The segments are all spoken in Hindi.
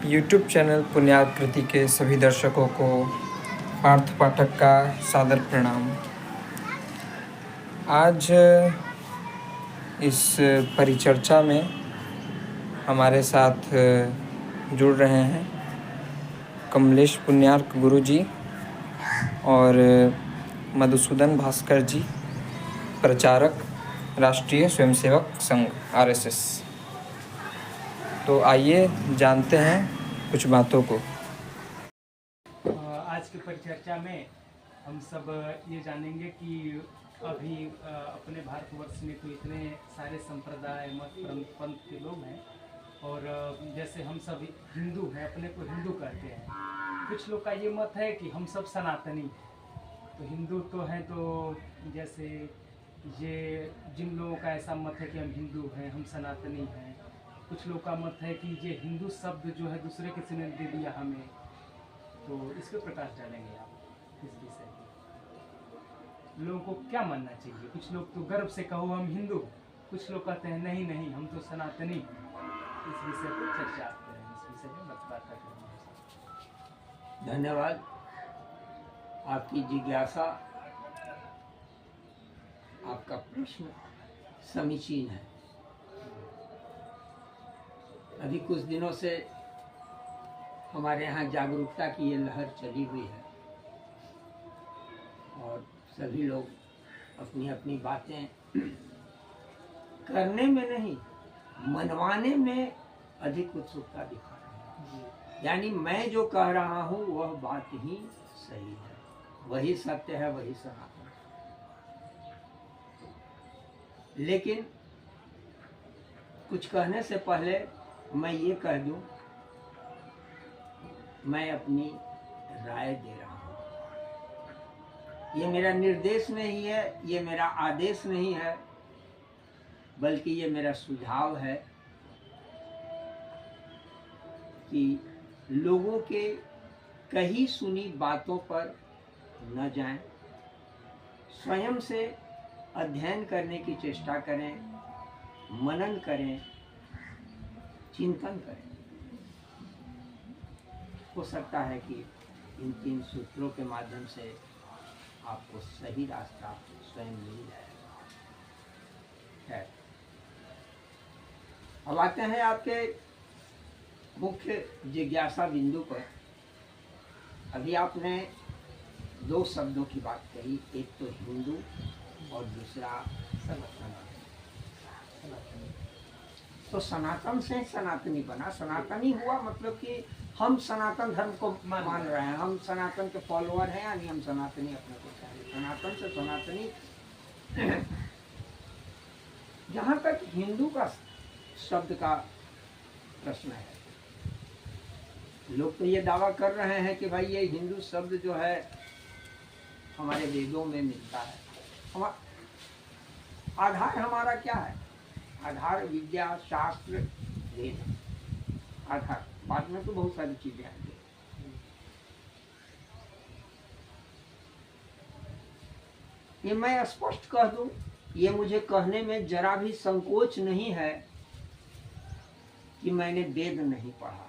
यूट्यूब चैनल पुण्याकृति के सभी दर्शकों को पार्थ पाठक का सादर प्रणाम। आज इस परिचर्चा में हमारे साथ जुड़ रहे हैं कमलेश पुण्यार्क गुरु जी और मधुसूदन भास्कर जी, प्रचारक राष्ट्रीय स्वयंसेवक संघ RSS। तो आइए जानते हैं कुछ बातों को। आज की परिचर्चा में हम सब ये जानेंगे कि अभी अपने भारतवर्ष में तो इतने सारे संप्रदाय मत पंथ के लोग हैं और जैसे हम सब हिंदू हैं, अपने को हिंदू कहते हैं। कुछ लोग का ये मत है कि हम सब सनातनी हैं। तो हिंदू तो हैं, तो जैसे ये जिन लोगों का ऐसा मत है कि हम हिंदू हैं, हम सनातनी हैं। कुछ लोग का मत है कि ये हिंदू शब्द जो है दूसरे किसी ने दे दिया हमें। तो इस पर प्रकाश डालेंगे आप इस विषय में। लोगों को क्या मानना चाहिए? कुछ लोग तो गर्व से कहो हम हिंदू, कुछ लोग कहते हैं नहीं नहीं हम तो सनातनी। इस विषय पर चर्चा करें, इस विषय में बात करेंगे। धन्यवाद। आपकी जिज्ञासा, आपका प्रश्न समीचीन है। अभी कुछ दिनों से हमारे यहाँ जागरूकता की ये लहर चली हुई है और सभी लोग अपनी अपनी बातें करने में नहीं, मनवाने में अधिक उत्सुकता दिखा रहे हैं। यानी मैं जो कह रहा हूँ वह बात ही सही है, वही सत्य है, वही सनातन है। लेकिन कुछ कहने से पहले मैं ये कह दूं, मैं अपनी राय दे रहा हूँ। ये मेरा निर्देश नहीं है, ये मेरा आदेश नहीं है, बल्कि ये मेरा सुझाव है कि लोगों के कही सुनी बातों पर न जाएं, स्वयं से अध्ययन करने की चेष्टा करें, मनन करें, चिंतन करें। हो सकता है कि इन 3 सूत्रों के माध्यम से आपको सही रास्ता स्वयं मिल जाएगा। है। अब आते हैं आपके मुख्य जिज्ञासा बिंदु पर। अभी आपने 2 शब्दों की बात कही, एक तो हिंदू और दूसरा सनातन। तो सनातन से सनातनी बना, सनातनी हुआ मतलब कि हम सनातन धर्म को मान रहे हैं, हम सनातन के फॉलोअर हैं, यानी हम सनातनी अपने को चाहिए। सनातन से सनातनी। जहाँ तक हिंदू का शब्द का प्रश्न है, लोग तो ये दावा कर रहे हैं कि भाई ये हिंदू शब्द जो है हमारे वेदों में मिलता है। आधार हमारा क्या है? आधार विद्या, शास्त्र, वेद। आधार, बाद में तो बहुत सारी चीजें आएंगी। ये मैं स्पष्ट कह दूं, ये मुझे कहने में जरा भी संकोच नहीं है कि मैंने वेद नहीं पढ़ा है,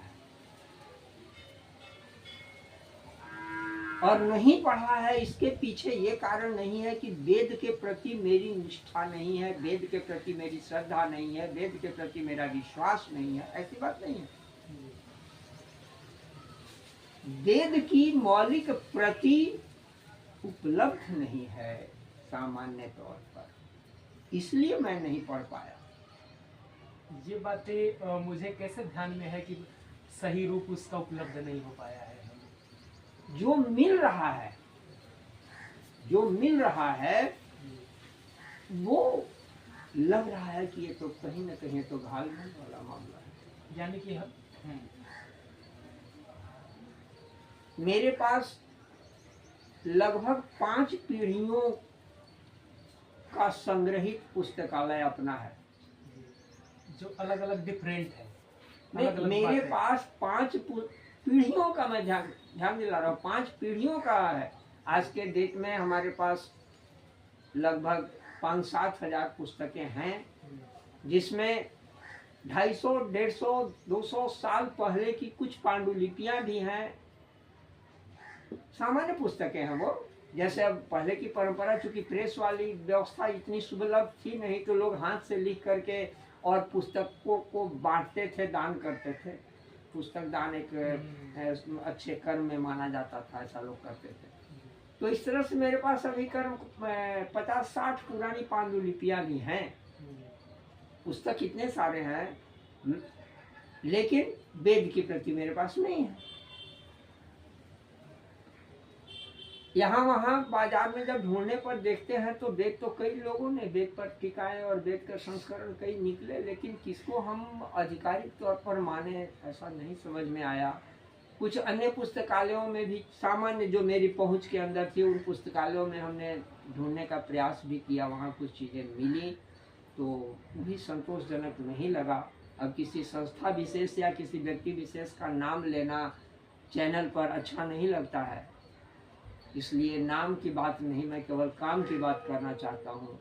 और नहीं पढ़ा है इसके पीछे ये कारण नहीं है कि वेद के प्रति मेरी निष्ठा नहीं है, वेद के प्रति मेरी श्रद्धा नहीं है, वेद के प्रति मेरा विश्वास नहीं है। ऐसी बात नहीं है। वेद की मौलिक प्रति उपलब्ध नहीं है सामान्य तौर पर, इसलिए मैं नहीं पढ़ पाया। ये बातें मुझे कैसे ध्यान में है कि सही रूप उसका उपलब्ध नहीं हो पाया है? जो मिल रहा है, जो मिल रहा है वो लग रहा है कि ये तो कहीं न कहीं तो घालमेल वाला मामला है। यानी कि मेरे पास लगभग 5 पीढ़ियों का संग्रहित पुस्तकालय अपना है, जो अलग अलग डिफरेंट है। मेरे पास 5 पीढ़ियों का मैं ध्यान दिला रहा हूँ, 5 पीढ़ियों का है। आज के डेट में हमारे पास लगभग 5-7 हजार पुस्तकें हैं, जिसमें 250, 150, 200 साल पहले की कुछ पांडुलिपियां भी हैं। सामान्य पुस्तकें हैं वो। जैसे अब पहले की परंपरा, चूंकि प्रेस वाली व्यवस्था इतनी सुलभ थी नहीं, तो लोग हाथ से लिख करके और पुस्तकों को बांटते थे, दान करते थे। पुस्तक दान एक अच्छे कर्म में माना जाता था, ऐसा लोग करते थे। तो इस तरह से मेरे पास अभी कर्म 50-60 पुरानी पांडुलिपियां भी हैं। पुस्तक इतने सारे हैं, लेकिन वेद की प्रति मेरे पास नहीं है। यहाँ वहाँ बाजार में जब ढूंढने पर देखते हैं तो वेद तो कई लोगों ने वेद पर टिकाए और वेद का संस्करण कई निकले, लेकिन किसको हम आधिकारिक तौर पर माने ऐसा नहीं समझ में आया। कुछ अन्य पुस्तकालयों में भी सामान्य जो मेरी पहुंच के अंदर थी, उन पुस्तकालयों में हमने ढूंढने का प्रयास भी किया, वहाँ कुछ चीज़ें मिली तो भी संतोषजनक नहीं लगा। अब किसी संस्था विशेष या किसी व्यक्ति विशेष का नाम लेना चैनल पर अच्छा नहीं लगता है, इसलिए नाम की बात नहीं, मैं केवल काम की बात करना चाहता हूँ।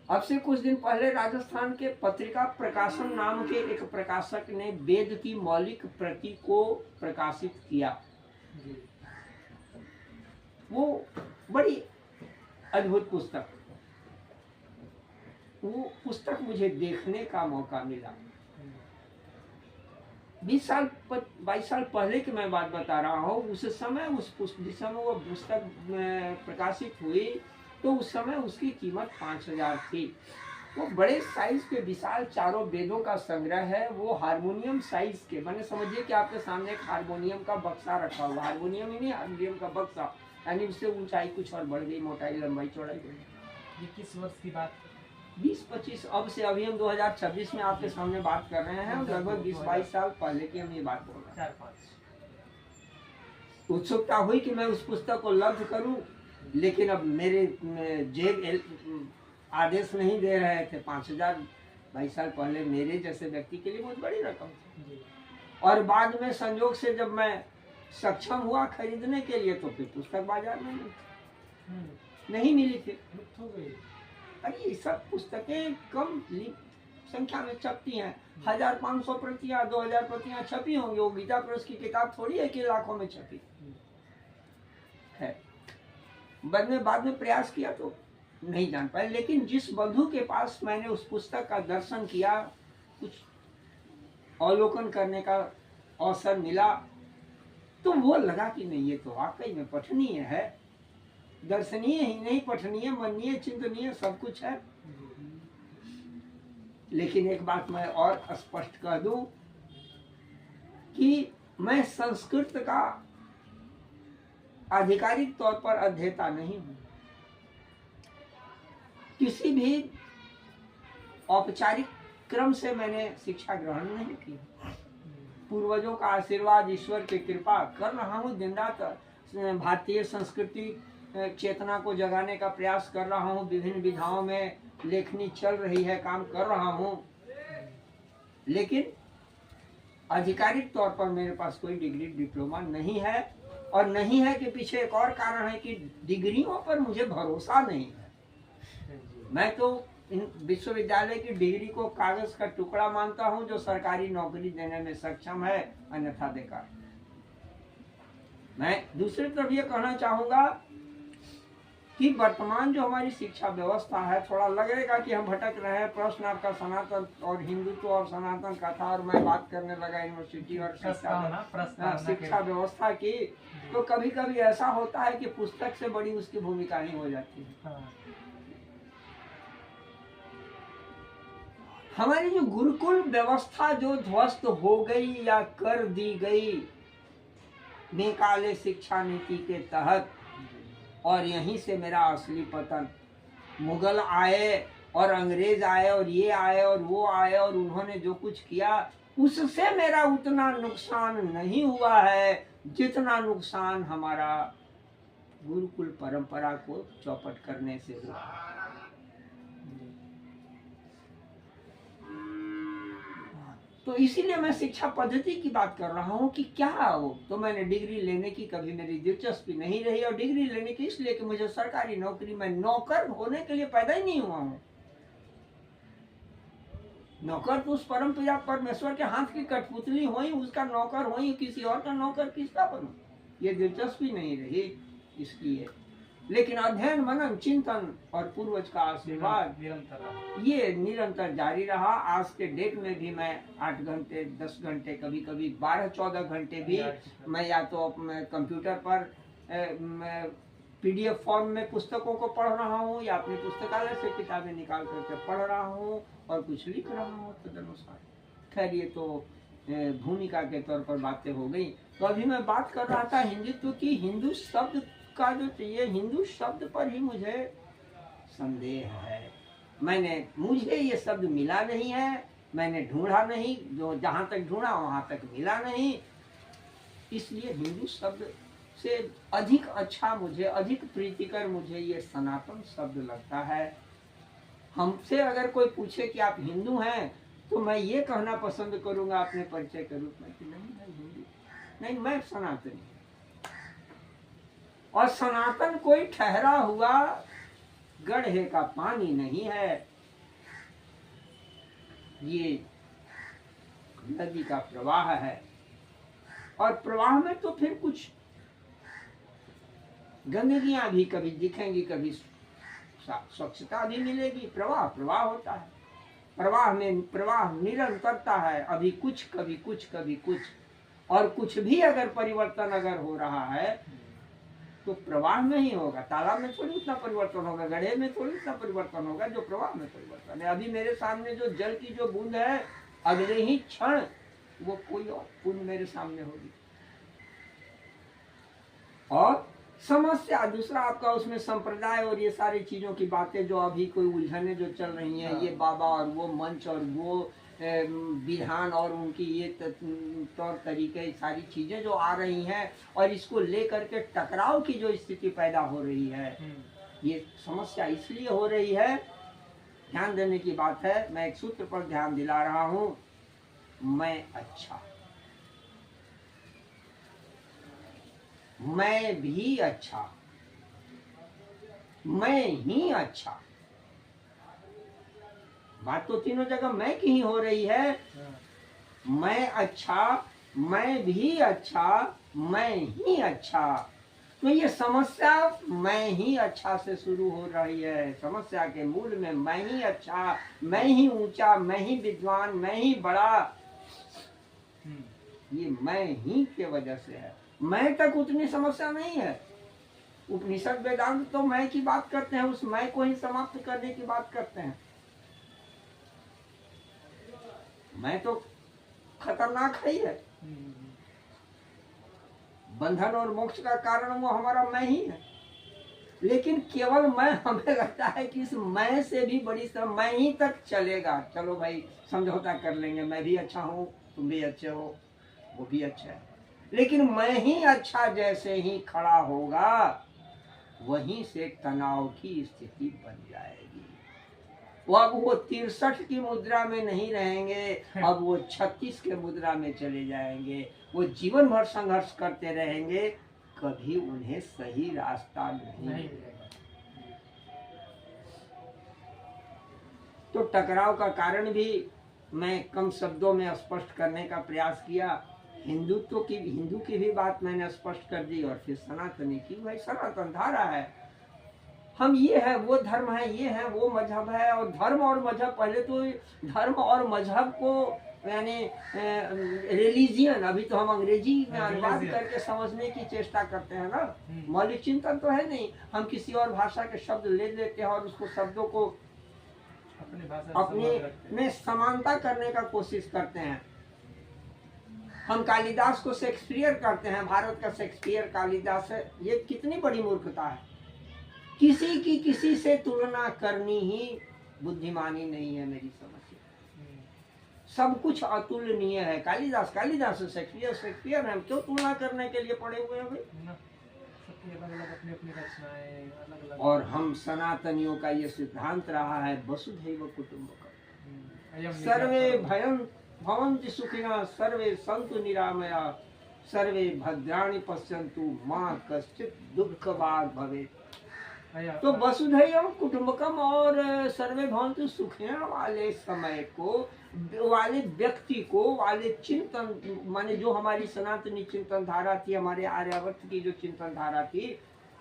अब से कुछ दिन पहले राजस्थान के पत्रिका प्रकाशन नाम के एक प्रकाशक ने वेद की मौलिक प्रति को प्रकाशित किया। वो बड़ी अद्भुत पुस्तक, वो पुस्तक मुझे देखने का मौका मिला। 22 साल पहले की मैं बात बता रहा हूँ। उस समय जिस समय वो पुस्तक प्रकाशित हुई तो उस समय उसकी कीमत 5,000 थी। वो बड़े साइज के विशाल चारों वेदों का संग्रह है। वो हारमोनियम साइज के, मैंने समझिए कि आपके सामने एक हारमोनियम का बक्सा रखा हुआ, हारमोनियम ही नहीं, हारमोनियम का बक्सा, यानी उससे ऊंचाई कुछ और बढ़ गई, मोटाई लंबाई चौड़ाई बढ़ गई। ये किस वर्ष की बात? 20-25 अब से, अभी हम 2026 में आपके सामने बात कर रहे हैं, लगभग 20-22 साल पहले की हम ये बात बोल रहे हैं। 4-5 उत्सुकता हुई कि मैं उस पुस्तक को लब्ध करूं, लेकिन अब मेरे जेब आदेश नहीं दे रहे थे। 5,000 22 साल पहले मेरे जैसे व्यक्ति के लिए बहुत बड़ी रकम थी। और बाद में संयोग से जब मैं सक्षम हुआ खरीदने के लिए तो फिर पुस्तक बाजार में नहीं मिली थी। अरे ये सब पुस्तकें कम संख्या में छपती हैं, 1,500 प्रतियां, 2,000 प्रतियां छपी होंगी। वो गीता प्रेस की किताब थोड़ी है कि लाखों में छपी है। बाद में प्रयास किया तो नहीं जान पाए, लेकिन जिस बंधु के पास मैंने उस पुस्तक का दर्शन किया, कुछ अवलोकन करने का अवसर मिला, तो वो लगा कि नहीं, ये तो वाकई में पठनीय है, दर्शनीय ही नहीं, पठनीय, मननीय, चिंतनीय, सब कुछ है। लेकिन एक बात मैं और स्पष्ट कह दूं कि मैं संस्कृत का आधिकारिक तौर पर अध्येता नहीं हूं। किसी भी औपचारिक क्रम से मैंने शिक्षा ग्रहण नहीं की। पूर्वजों का आशीर्वाद, ईश्वर की कृपा कर रहा हूँ। दिन रात भारतीय संस्कृति चेतना को जगाने का प्रयास कर रहा हूँ। विभिन्न विधाओं में लेखनी चल रही है, काम कर रहा हूँ, लेकिन आधिकारिक तौर पर मेरे पास कोई डिग्री डिप्लोमा नहीं है। और नहीं है कि पीछे एक और कारण है कि डिग्रियों पर मुझे भरोसा नहीं है। मैं तो इन विश्वविद्यालय की डिग्री को कागज का टुकड़ा मानता हूं जो सरकारी नौकरी देने में सक्षम है, अन्यथा बेकार। मैं दूसरी तरफ ये कहना चाहूंगा कि वर्तमान जो हमारी शिक्षा व्यवस्था है, थोड़ा लगेगा कि हम भटक रहे हैं। प्रश्न आपका सनातन और हिंदुत्व और सनातन का था और मैं बात करने लगा यूनिवर्सिटी और शिक्षा व्यवस्था की, तो कभी कभी ऐसा होता है कि पुस्तक से बड़ी उसकी भूमिका ही हो जाती है। हमारी जो गुरुकुल व्यवस्था जो ध्वस्त हो गई या कर दी गई निकाले शिक्षा नीति के तहत, और यहीं से मेरा असली पतन। मुगल आए और अंग्रेज आए और ये आए और वो आए और उन्होंने जो कुछ किया, उससे मेरा उतना नुकसान नहीं हुआ है जितना नुकसान हमारा गुरुकुल परंपरा को चौपट करने से हुआ। तो इसीलिए मैं शिक्षा पद्धति की बात कर रहा हूँ कि क्या हो। तो मैंने डिग्री लेने की कभी मेरी दिलचस्पी नहीं रही, और डिग्री लेने की इसलिए कि मुझे सरकारी नौकरी में नौकर होने के लिए पैदा ही नहीं हुआ हूँ। नौकर तो उस परम पिता परमेश्वर के हाथ की कठपुतली हुई, उसका नौकर हुई, किसी और का नौकर किसका बनूं? ये दिलचस्पी नहीं रही इसकी है। लेकिन अध्ययन मनन चिंतन और पूर्वज का आशीर्वाद निरंतर ये निरंतर जारी रहा। आज के डेट में भी मैं 8 घंटे 10 घंटे कभी कभी 12-14 घंटे भी मैं या तो कंप्यूटर पर PDF फॉर्म में पुस्तकों को पढ़ रहा हूँ या अपनी पुस्तकालय से किताबें निकाल करके पढ़ रहा हूँ और कुछ लिख रहा हूँ तदनुसार। खैर ये तो भूमिका के तौर पर बातें हो गई। तो अभी मैं बात कर रहा था हिंदुत्व की। हिंदू शब्द का जो चाहिए, हिंदू शब्द पर ही मुझे संदेह है। मुझे ये शब्द मिला नहीं है, मैंने ढूंढा नहीं, जो जहाँ तक ढूंढा वहाँ तक मिला नहीं। इसलिए हिंदू शब्द से अधिक अच्छा मुझे, अधिक प्रीतिकर मुझे ये सनातन शब्द लगता है। हमसे अगर कोई पूछे कि आप हिंदू हैं तो मैं ये कहना पसंद करूंगा अपने परिचय के रूप में कि नहीं मैं हिंदू नहीं, मैं सनातनी। और सनातन कोई ठहरा हुआ गड्ढे का पानी नहीं है, ये नदी का प्रवाह है। और प्रवाह में तो फिर कुछ गंदगियां भी कभी दिखेंगी, कभी स्वच्छता भी मिलेगी। प्रवाह प्रवाह होता है, प्रवाह निरंतरता है। अभी कुछ कभी कुछ कभी कुछ, और कुछ भी अगर परिवर्तन अगर हो रहा है तो प्रवाह में ही होगा। तालाब में थोड़ी उतना परिवर्तन होगा, गड्ढे में थोड़ी उतना परिवर्तन होगा जो प्रवाह में परिवर्तन है। अभी मेरे सामने जो जल की जो बूंद है, अगले ही क्षण वो कोई और बूंद मेरे सामने होगी। और समस्या दूसरा आपका उसमें संप्रदाय और ये सारी चीजों की बातें जो अभी कोई उलझने जो चल रही हैं, ये बाबा और वो मंच और वो विधान और उनकी ये तौर तरीके, सारी चीजें जो आ रही हैं और इसको लेकर के टकराव की जो स्थिति पैदा हो रही है, ये समस्या इसलिए हो रही है। ध्यान देने की बात है। मैं एक सूत्र पर ध्यान दिला रहा हूं, मैं अच्छा, मैं भी अच्छा, मैं ही अच्छा। बात तो तीनों जगह मैं की ही हो रही है। मैं अच्छा, मैं भी अच्छा, मैं ही अच्छा। तो ये समस्या मैं ही अच्छा से शुरू हो रही है। समस्या के मूल में मैं ही अच्छा, मैं ही ऊंचा, मैं ही विद्वान, मैं ही बड़ा, ये मैं ही के वजह से है। मैं तक उतनी समस्या नहीं है। उपनिषद वेदांत तो मैं की बात करते हैं, उस मैं को ही समाप्त करने की बात करते हैं। मैं तो खतरनाक है ही है। बंधन और मोक्ष का कारण वो हमारा मैं ही है। लेकिन केवल मैं, हमें लगता है कि इस मैं से भी बड़ी मैं ही तक चलेगा। चलो भाई समझौता कर लेंगे, मैं भी अच्छा हूँ, तुम भी अच्छे हो, वो भी अच्छा है। लेकिन मैं ही अच्छा जैसे ही खड़ा होगा, वहीं से तनाव की स्थिति बन जाएगी। वो अब वो 63 की मुद्रा में नहीं रहेंगे, अब वो 36 के मुद्रा में चले जाएंगे। वो जीवन भर संघर्ष करते रहेंगे, कभी उन्हें सही रास्ता नहीं मिलेगा। तो टकराव का कारण भी मैं कम शब्दों में स्पष्ट करने का प्रयास किया। हिंदू की भी बात मैंने स्पष्ट कर दी, और फिर सनातनी की। भाई सनातन धारा है, हम ये है, वो धर्म है, ये है, वो मजहब है। और धर्म और मजहब, पहले तो धर्म और मजहब को यानी रिलीजियन, अभी तो हम अंग्रेजी में अनुवाद करके समझने की चेष्टा करते हैं ना। मौलिक चिंतन तो है नहीं, हम किसी और भाषा के शब्द ले लेते हैं और उसको शब्दों को अपने में समानता करने का कोशिश करते हैं। हम कालिदास को शेक्सपियर करते हैं, भारत का शेक्सपियर कालिदास है। ये कितनी बड़ी मूर्खता है। किसी की किसी से तुलना करनी ही बुद्धिमानी नहीं है, मेरी समझ से। सब कुछ अतुलनीय है। कालिदास शेक्सपियर है, हम क्यों तुलना करने के लिए पड़े हुए हैं भाई? और हम सनातनियों का ये सिद्धांत रहा है, वसुधैव कुटुंबकम्, सर्वे भवन्ति सुखिनः, सर्वे सन्तु निरामया, सर्वे भद्राणि पश्यन्तु मा कश्चित् दुःखभाग् भवेत्। तो वसुधैव कुटुंबकम् और सर्वे भवन्तु सुखिनः वाले समय को वाले व्यक्ति को, वाले चिंतन माने जो हमारी सनातनी चिंतन धारा थी, हमारे आर्यावर्त की जो चिंतन धारा थी,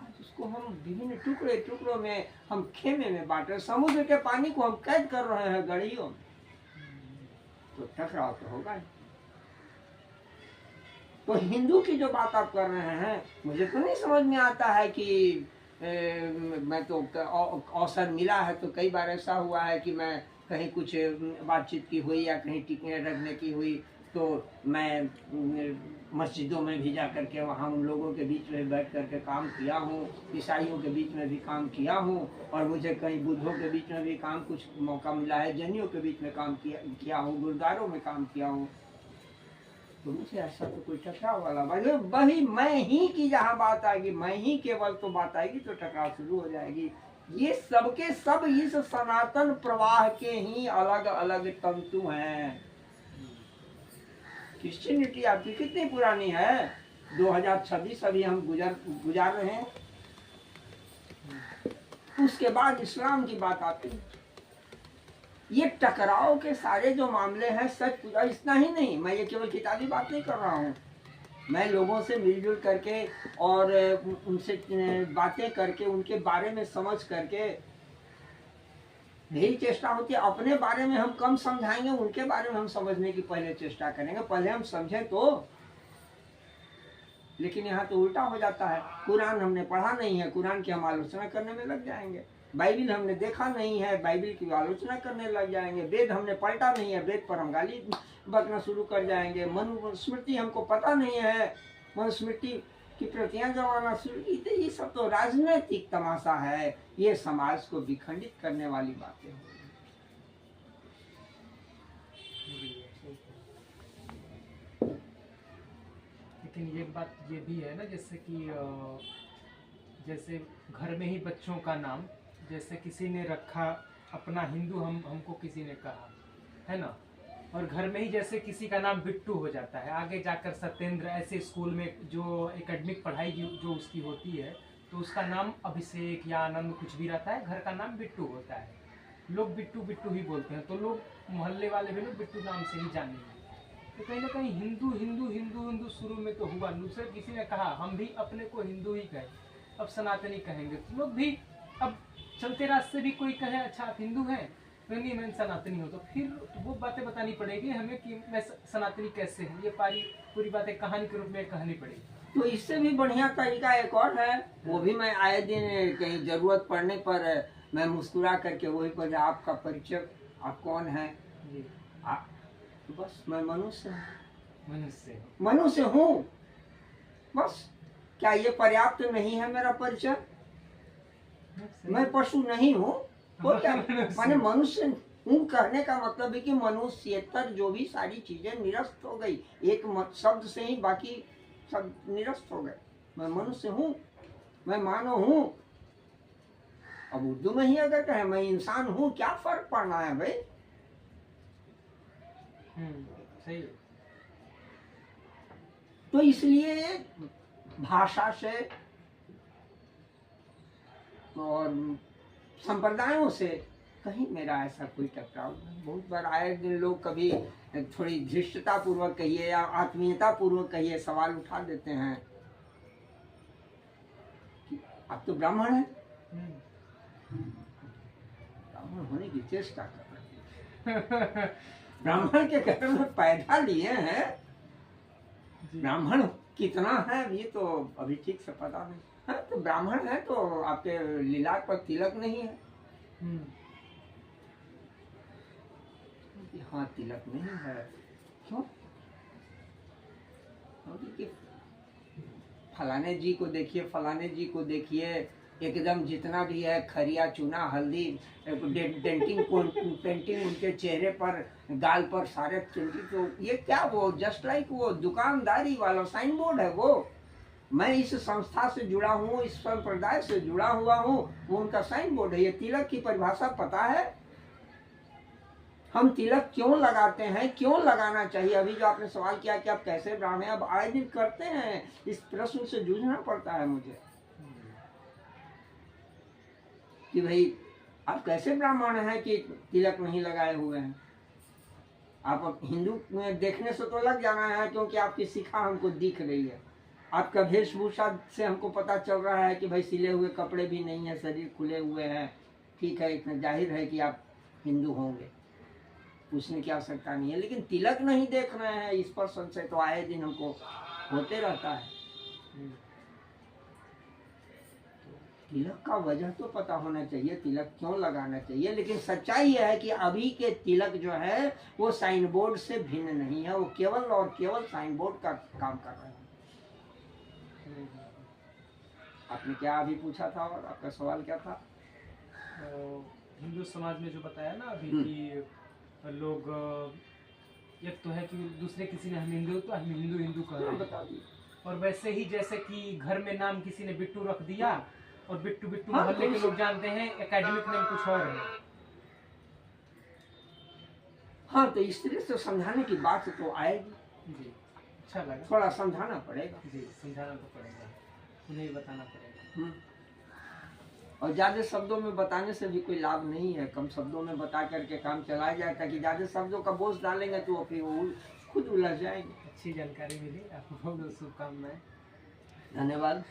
आज उसको हम विभिन्न टुकड़े टुकड़ों में हम खेमे में बांट रहे, समुद्र के पानी को हम कैद कर रहे हैं गड़ियों में, तो टकराव तो होगा ही। तो हिंदू की जो बात आप कर रहे हैं, मुझे तो नहीं समझ में आता है कि मैं तो अवसर मिला है तो कई बार ऐसा हुआ है कि मैं कहीं कुछ बातचीत की हुई या कहीं टिकने रखने की हुई तो मैं मस्जिदों में भी जा करके वहाँ उन लोगों के बीच में बैठ करके काम किया हूँ, ईसाइयों के बीच में भी काम किया हूँ, और मुझे कहीं बुद्धों के बीच में भी काम कुछ मौका मिला है, जैनियों के बीच में काम किया हूँ, गुरुद्वारों में काम किया हूँ। तो मुझे ऐसा तो कोई टकराव वाला वही मैं ही की जहाँ बात आएगी, मैं ही केवल तो बात आएगी तो टकराव शुरू हो जाएगी। ये सबके सब इस सनातन प्रवाह के ही अलग अलग तंतु हैं। क्रिश्चियनिटी आपकी कितनी पुरानी है? 2026 अभी हम गुजार रहे हैं। उसके बाद इस्लाम की बात आती है। ये टकराव के सारे जो मामले हैं, सच पूछा इतना ही नहीं, मैं ये केवल किताबी बात नहीं कर रहा हूँ, मैं लोगों से मिलजुल करके और उनसे बातें करके उनके बारे में समझ करके यही चेष्टा होती है। अपने बारे में हम कम समझाएंगे, उनके बारे में हम समझने की पहले चेष्टा करेंगे, पहले हम समझें तो। लेकिन यहाँ तो उल्टा हो जाता है। कुरान हमने पढ़ा नहीं है, कुरान की हम आलोचना करने में लग जाएंगे। बाइबिल हमने देखा नहीं है, बाइबिल की आलोचना करने लग जाएंगे। वेद हमने पढ़ा नहीं है, वेद पर हम गाली बकना शुरू कर जाएंगे। मनुस्मृति हमको पता नहीं है, मनुस्मृति की प्रतियां जमाना शुरू की। तो ये सब तो राजनीतिक तमाशा है, ये समाज को विखंडित करने वाली बातें हैं। लेकिन एक बात ये भी है ना, जैसे कि जैसे घर में ही बच्चों का नाम, जैसे किसी ने रखा अपना हिंदू, हमको किसी ने कहा है ना, और घर में ही जैसे किसी का नाम बिट्टू हो जाता है, आगे जाकर सत्येंद्र, ऐसे स्कूल में जो एकेडमिक पढ़ाई जो उसकी होती है तो उसका नाम अभिषेक या आनंद कुछ भी रहता है, घर का नाम बिट्टू होता है, लोग बिट्टू बिट्टू ही बोलते हैं, तो लोग मोहल्ले वाले भी लोग बिट्टू नाम से ही जानेंगे। तो कहीं ना कहीं हिंदू हिंदू हिंदू हिंदू शुरू में तो हुआ, दूसरे किसी ने कहा हम भी अपने को हिंदू ही कहें, अब सनातनी कहेंगे, तो लोग भी अब चलते रास्ते भी कोई कहे अच्छा आप हिंदू हैं, तो नहीं मैं सनातनी हूँ, तो फिर वो बातें बतानी पड़ेगी हमें कि मैं सनातनी कैसे हूँ, ये पूरी बातें कहानी के रूप में कहनी पड़ेगी। तो इससे भी बढ़िया तरीका एक और है, वो भी मैं आए दिन कहीं जरूरत पड़ने पर मैं मुस्कुरा करके वही पर आपका परिचय, आप कौन है? तो बस मैं मनुष्य हूँ बस। क्या ये पर्याप्त नहीं है मेरा परिचय? मैं पशु नहीं हूँ तो क्या माने मनुष्य हूँ कहने का मतलब है कि मनुष्यतर जो भी सारी चीजें निरस्त हो गई, एक शब्द से ही बाकी सब निरस्त हो गए। मैं मनुष्य हूँ, मैं मानव हूँ। अब उर्दू में ही अगर कहे मैं इंसान हूँ, क्या फर्क पड़ना है भाई? सही है। तो इसलिए भाषा से और संप्रदायों से कहीं मेरा ऐसा कोई टकराव नहीं। बहुत बार आए दिन लोग कभी थोड़ी धृष्टता पूर्वक कहिए या आत्मीयता पूर्वक कहिए सवाल उठा देते हैं कि आप तो ब्राह्मण हैं, ब्राह्मण होने की चेष्टा कर रहे हैं। ब्राह्मण के घर में पैदा लिए हैं, ब्राह्मण कितना है ये तो अभी ठीक से पता नहीं है। तो ब्राह्मण है तो आपके लीलार पर तिलक नहीं है? हाँ तिलक नहीं है, क्यों? फलाने जी को देखिए, फलाने जी को देखिए, एकदम जितना भी है खरिया चूना हल्दी पेंटिंग उनके चेहरे पर गाल पर सारे चिमटी। तो ये क्या वो जस्ट लाइक वो दुकानदारी वाला साइन बोर्ड है वो। मैं इस संस्था से जुड़ा हूँ, इस संप्रदाय से जुड़ा हुआ हूँ, वो उनका साइन बोर्ड है। ये तिलक की परिभाषा पता है? हम तिलक क्यों लगाते हैं, क्यों लगाना चाहिए? अभी जो आपने सवाल किया कि आप कैसे ब्राह्मण हैं, अब आए दिन करते हैं, इस प्रश्न से जूझना पड़ता है मुझे कि भाई आप कैसे ब्राह्मण हैं कि तिलक नहीं लगाए हुए हैं? आप अब हिंदू में देखने से तो लग जाना है, क्योंकि आपकी शिखा हमको दिख रही है, आपका वेशभूषा से हमको पता चल रहा है कि भाई सिले हुए कपड़े भी नहीं है, शरीर खुले हुए हैं, ठीक है, इतना जाहिर है कि आप हिंदू होंगे, पूछने की आवश्यकता नहीं है। लेकिन तिलक नहीं देख रहे हैं, इस पर संशय तो आए दिन हमको होते रहता है। तिलक का वजह तो पता होना चाहिए, तिलक क्यों लगाना चाहिए। लेकिन सच्चाई यह है कि अभी के तिलक जो है वो साइन बोर्ड से भिन्न नहीं है, वो केवल और केवल साइन बोर्ड का काम कर रहे हैं। आपने क्या अभी पूछा था और आपका सवाल क्या था? हिंदू समाज में जो बताया ना अभी कि लोग एक तो है कि दूसरे किसी ने हम हिंदू तो हम हिंदू हिंदू कह रहे हैं, बता दिए। और वैसे ही जैसे कि घर में नाम किसी ने बिट्टू रख दिया और बिट्टू बिट्टू हाँ, मोहल्ले के तो लोग जानते हैं, एकेडमिक नेम कुछ और है। हाँ, तो इस तरह से समझाने की बात तो आएगी जी, अच्छा लगा। थोड़ा समझाना पड़ेगा। जी, समझाना तो पड़ेगा, उन्हें ही बताना पड़ेगा। और ज़्यादा शब्दों में बताने से भी कोई लाभ नहीं है, कम शब्दों में बता करके काम चलाया जाए, ताकि ज़्यादा शब्दों का बोझ डालेंगे तो फिर वो खुद उलझ जाएंगे। अच्छी जानकारी मिली, आपको बहुत शुभकामनाएं। धन्यवाद।